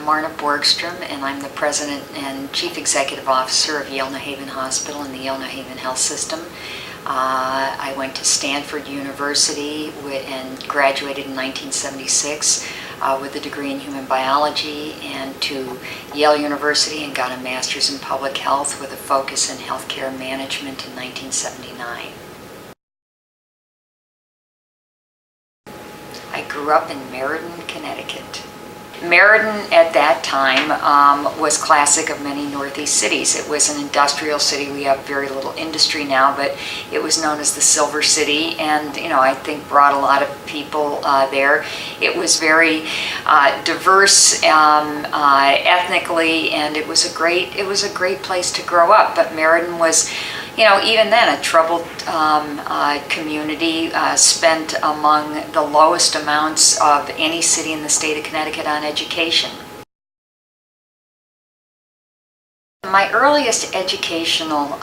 Marna Borgstrom, and I'm the President and Chief Executive Officer of Yale New Haven Hospital and the Yale New Haven Health System. I went to Stanford University and graduated in 1976 with a degree in human biology, and to Yale University and got a master's in public health with a focus in healthcare management in 1979. I grew up in Meriden, Connecticut. Meriden at that time was classic of many Northeast cities. It was an industrial city. We have very little industry now, but it was known as the Silver City, and I think brought a lot of people there. It was very diverse ethnically, and it was a great place to grow up. But Meriden was, even then, a troubled community, spent among the lowest amounts of any city in the state of Connecticut on education. My earliest educational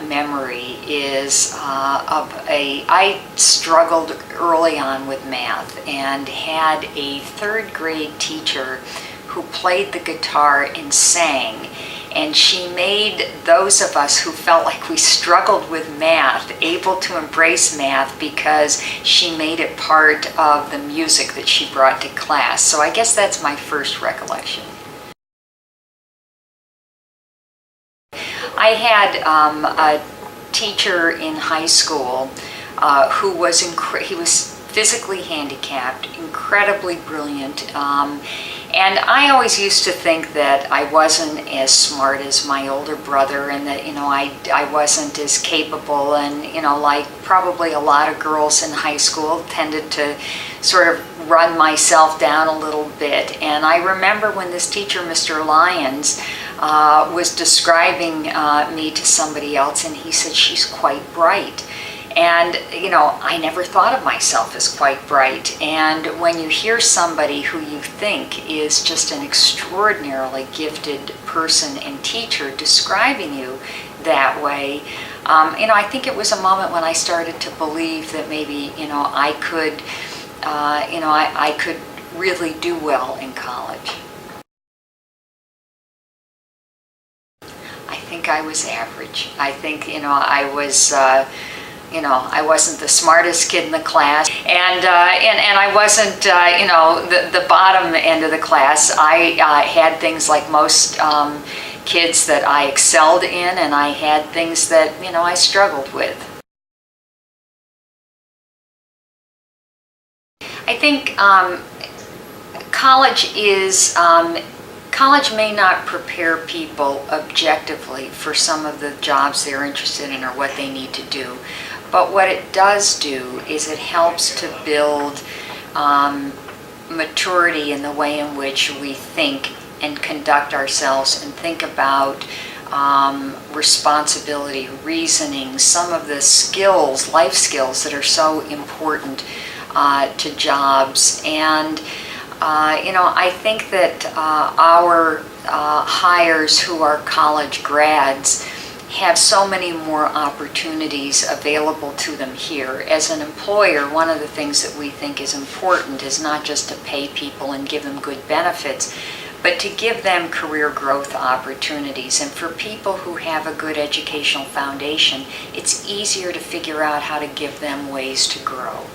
memory is I struggled early on with math and had a third grade teacher who played the guitar and sang. And she made those of us who felt like we struggled with math able to embrace math because she made it part of the music that she brought to class. So I guess that's my first recollection. I had a teacher in high school who was he was physically handicapped, incredibly brilliant. And I always used to think that I wasn't as smart as my older brother, and that I wasn't as capable, and like probably a lot of girls in high school tended to sort of run myself down a little bit. And I remember when this teacher, Mr. Lyons, was describing me to somebody else, and he said, "She's quite bright." And, I never thought of myself as quite bright. And when you hear somebody who you think is just an extraordinarily gifted person and teacher describing you that way, I think it was a moment when I started to believe that maybe, I could, I could really do well in college. I think I was average. I think, I was... I wasn't the smartest kid in the class, and I wasn't, the bottom end of the class. I had things like most kids that I excelled in, and I had things that, I struggled with. I think college may not prepare people objectively for some of the jobs they're interested in or what they need to do. But what it does do is it helps to build maturity in the way in which we think and conduct ourselves and think about responsibility, reasoning, some of the skills, life skills that are so important to jobs. And I think that our hires who are college grads have so many more opportunities available to them here. As an employer, one of the things that we think is important is not just to pay people and give them good benefits, but to give them career growth opportunities. And for people who have a good educational foundation, it's easier to figure out how to give them ways to grow.